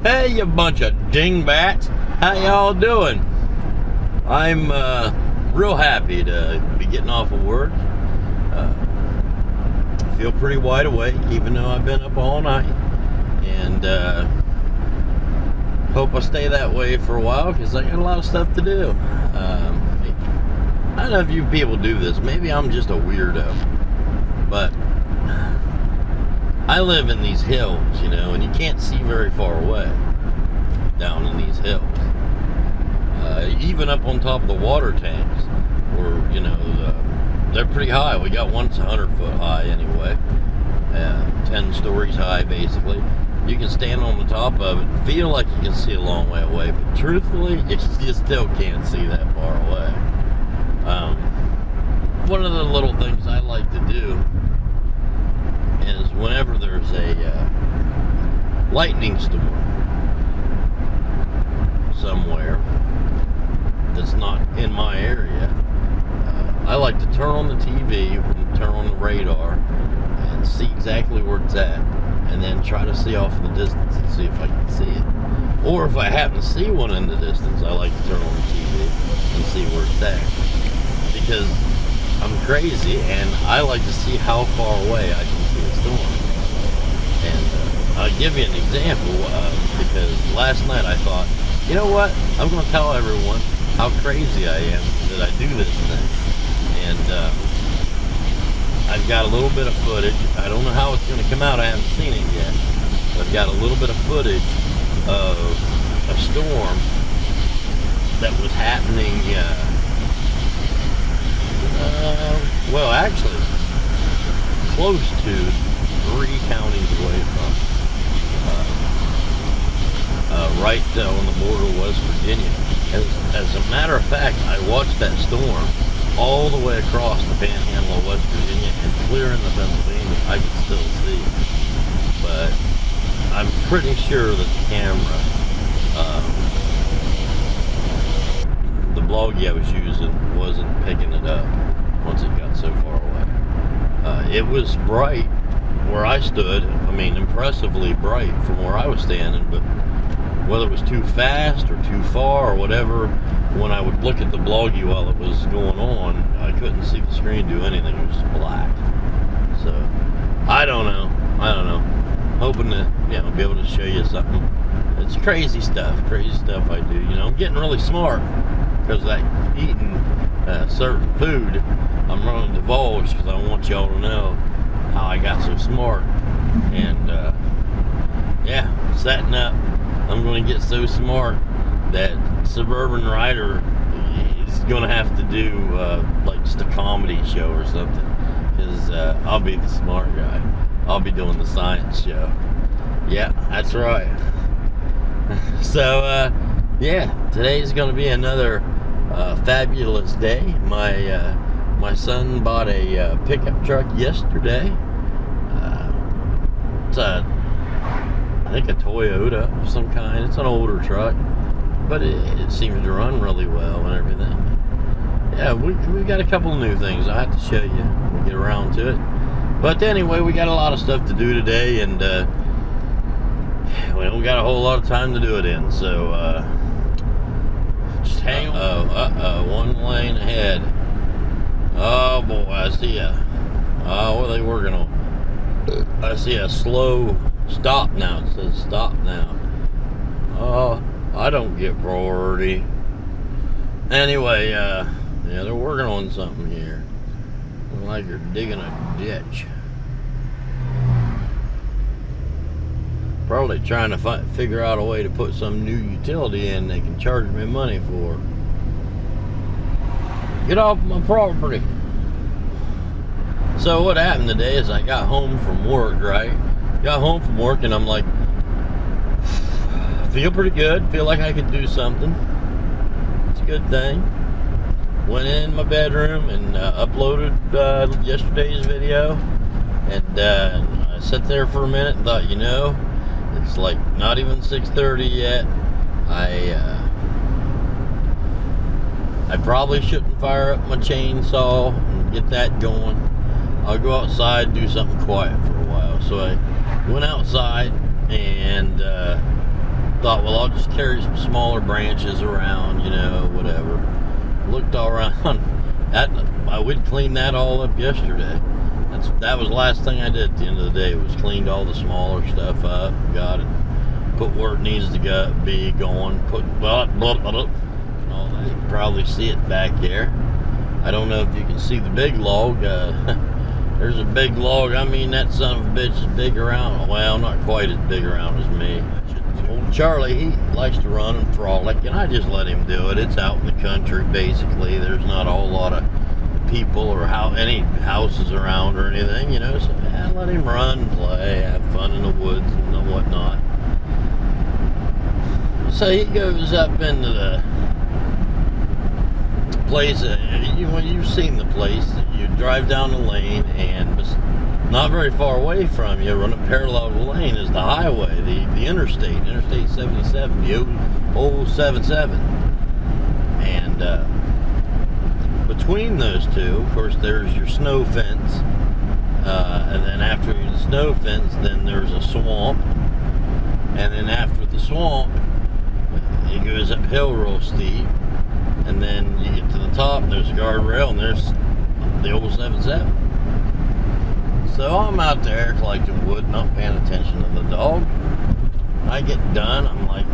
Hey, you bunch of dingbats. How y'all doing? I'm real happy to be getting off of work. I feel pretty wide awake, even though I've been up all night. And hope I stay that way for a while, because I got a lot of stuff to do. I don't know if you people do this. Maybe I'm just a weirdo. But I live in these hills, you know, and you can't see very far away down in these hills. Even up on top of the water tanks, or, you know, they're pretty high. We got one that's 100 foot high anyway, 10 stories high basically. You can stand on the top of it and feel like you can see a long way away, but truthfully, you still can't see that far away. One of the little things I like to do is whenever there's a lightning storm somewhere that's not in my area, I like to turn on the TV and turn on the radar and see exactly where it's at, and then try to see off in the distance and see if I can see it. Or if I happen to see one in the distance, I like to turn on the TV and see where it's at, because I'm crazy and I like to see how far away I can see a storm. And I'll give you an example, because last night I thought, you know what, I'm going to tell everyone how crazy I am that I do this thing. And I've got a little bit of footage. I don't know how it's going to come out. I haven't seen it yet. But I've got a little bit of footage of a storm that was happening, well, actually, close to 3 counties away from, right on the border of West Virginia. As a matter of fact, I watched that storm all the way across the panhandle of West Virginia and clear into Pennsylvania. I can still see, but I'm pretty sure that the camera, the Bloggie I was using, wasn't picking it up once it got so far away. It was bright where I stood. I mean, impressively bright from where I was standing, but whether it was too fast or too far or whatever, when I would look at the Bloggie while it was going on, I couldn't see the screen do anything. It was just black. So I don't know. Hoping to, you know, be able to show you something. It's crazy stuff I do. You know, I'm getting really smart because of that eating certain food. I'm going to divulge because I want y'all to know how I got so smart. And yeah, setting up. I'm going to get so smart that Suburban Rider is going to have to do like just a comedy show or something, because I'll be the smart guy. I'll be doing the science show. Yeah, that's right. So yeah, today's going to be another fabulous day. My son bought a pickup truck yesterday. It's I think a Toyota of some kind. It's an older truck, but it seems to run really well and everything. Yeah, we've got a couple of new things I have to show you when we get around to it. But anyway, we got a lot of stuff to do today, and we don't got a whole lot of time to do it in, so just hang on. One lane ahead. Oh boy, I see what are they working on? I see a slow stop now. It says stop now. Oh, I don't get priority. Anyway, yeah, they're working on something here. Looks like they're digging a ditch. Probably trying to figure out a way to put some new utility in they can charge me money for. Get off my property. So what happened today is I got home from work, right? Got home from work and I'm like, feel pretty good. Feel like I could do something. It's a good thing. Went in my bedroom and uploaded yesterday's video. And I sat there for a minute and thought, you know, it's like not even 6:30 yet. I probably shouldn't fire up my chainsaw and get that going. I'll go outside, do something quiet for a while. So I went outside and thought, well, I'll just carry some smaller branches around, you know, whatever. Looked all around. I would clean that all up yesterday. That was the last thing I did at the end of the day, was cleaned all the smaller stuff up, got it, put where it needs to be going, put blah, blah, blah, blah, and all that. You can probably see it back there. I don't know if you can see the big log. There's a big log. I mean, that son of a bitch is big around. Well, not quite as big around as me. Old Charlie, he likes to run and frolic, and I just let him do it. It's out in the country, basically. There's not a whole lot of people or any houses around or anything, you know. So yeah, let him run and play, have fun in the woods and whatnot. So he goes up into the place. You've seen the place. You drive down the lane, and not very far away from you, running parallel to the lane, is the highway, the interstate 77, the old 77. And between those two, of course, there's your snow fence. And then after the snow fence, then there's a swamp. And then after the swamp, it goes uphill real steep. And then you get to the top, there's a guardrail, and there's the old 77. So I'm out there collecting wood, not paying attention to the dog. I get done, I'm like,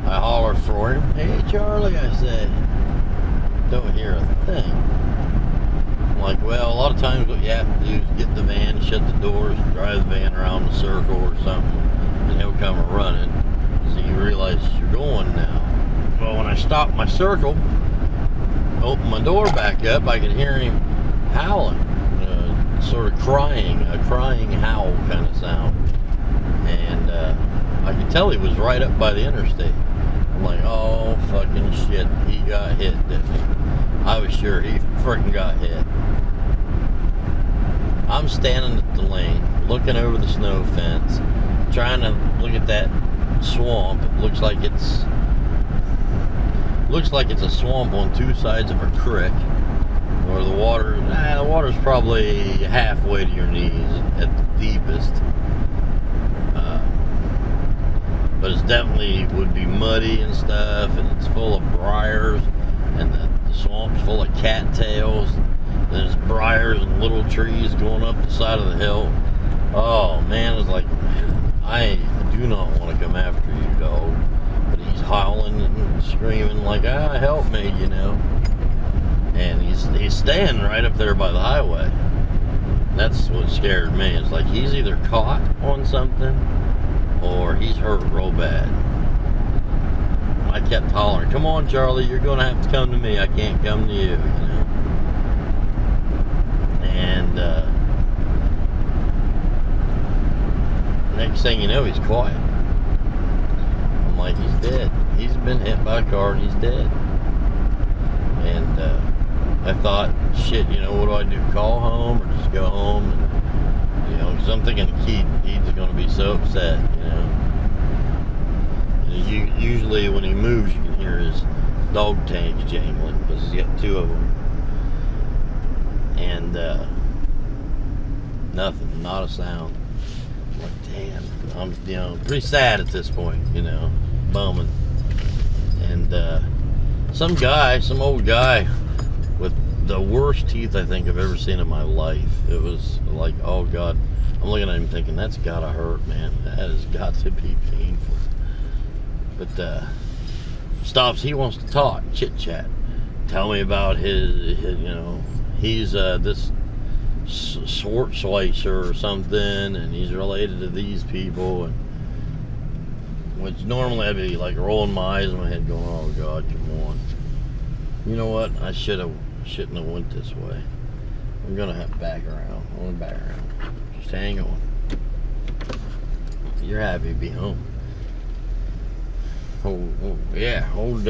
I holler for him, "Hey Charlie," I said. Don't hear a thing. I'm like, well, a lot of times what you have to do is get the van, shut the doors, drive the van around the circle or something, and he'll come running. So you realize you're going now. Well, when I stopped my circle, opened my door back up, I could hear him howling, sort of crying, a crying howl kind of sound. And I could tell he was right up by the interstate. I'm like, oh, fucking shit, he got hit, didn't he? I was sure he freaking got hit. I'm standing at the lane, looking over the snow fence, trying to look at that swamp. It looks like it's a swamp on two sides of a creek, where the water's probably halfway to your knees at the deepest. But it's definitely would be muddy and stuff, and it's full of briars, and the swamp's full of cattails. There's briars and little trees going up the side of the hill. Oh man, it's like, I do not want to come after you, dog. But he's howling and screaming like, help me, you know. And he's staying right up there by the highway. That's what scared me. It's like he's either caught on something or he's hurt real bad. I kept hollering, "Come on, Charlie, you're going to have to come to me. I can't come to you," you know. And next thing you know, he's quiet. I'm like, he's dead. He's been hit by a car and he's dead. And I thought, shit, you know, what do I do? Call home or just go home? And, you know, because I'm thinking he's going to be so upset, you know. And usually when he moves, you can hear his dog tags jangling because he's got two of them. And nothing, not a sound. I'm like, damn, I'm, you know, pretty sad at this point, you know, bumming. And some old guy with the worst teeth I think I've ever seen in my life. It was like, oh God, I'm looking at him thinking, that's gotta hurt, man. That has got to be painful. But stops, he wants to talk, chit chat, tell me about his you know, he's this Schwarzweiser or something, and he's related to these people, and which normally I'd be like rolling my eyes in my head going, oh God, come on. You know what? I shouldn't have went this way. I'm gonna have to back around. I'm gonna back around. Just hang on. You're happy to be home. Oh yeah, old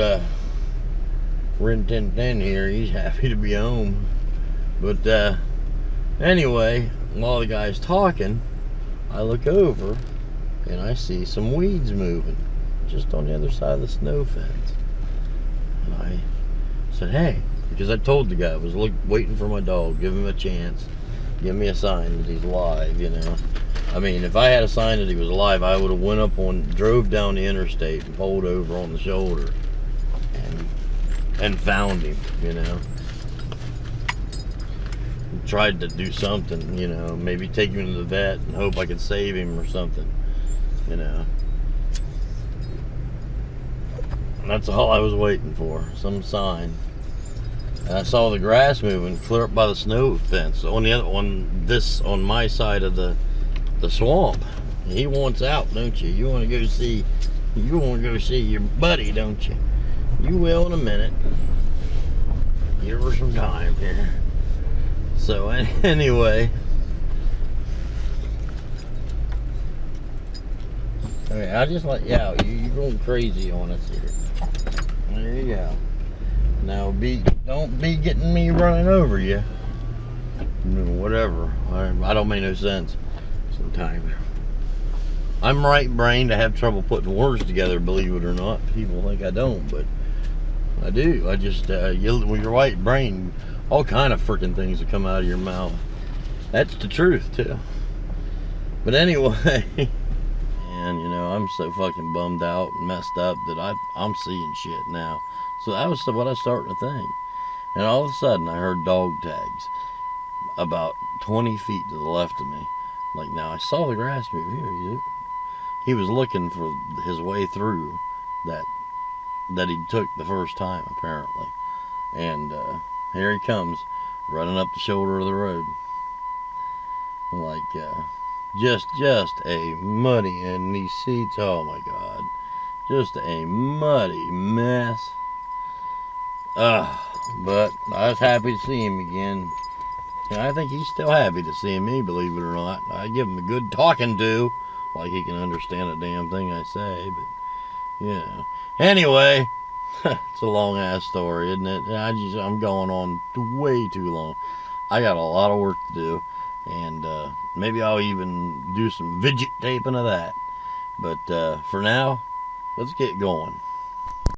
Rin Tin Tin here, he's happy to be home. But anyway, while the guy's talking, I look over and I see some weeds moving just on the other side of the snow fence. And I said, hey, because I told the guy I was waiting for my dog, give him a chance, give me a sign that he's alive, you know. I mean, if I had a sign that he was alive, I would have drove down the interstate and pulled over on the shoulder and found him, you know. Tried to do something, you know, maybe take him to the vet and hope I could save him or something, you know. And that's all I was waiting for, some sign. And I saw the grass moving clear up by the snow fence on my side of the swamp. He wants out, don't you? You want to go see your buddy, don't you? You will in a minute. Give her some time here. So anyway, okay, I just let you out. You're going crazy on us here. There you go. Now don't be getting me running over you. Whatever. I don't make no sense sometimes. I'm right-brained. I have trouble putting words together, believe it or not. People think I don't, but I do. I just when you're right-brained, all kind of freaking things that come out of your mouth. That's the truth too. But anyway, and you know, I'm so fucking bummed out and messed up that I'm seeing shit now. So that was what I was starting to think. And all of a sudden I heard dog tags about 20 feet to the left of me. Like, now I saw the grass move here. He was looking for his way through that he took the first time, apparently. And here he comes, running up the shoulder of the road. Like, just a muddy, and these seats, oh my God, just a muddy mess. But I was happy to see him again. And I think he's still happy to see me, believe it or not. I give him a good talking to, like he can understand a damn thing I say, but, yeah. Anyway, it's a long-ass story, isn't it? I'm going on way too long. I got a lot of work to do, and maybe I'll even do some videotaping of that. But for now, let's get going.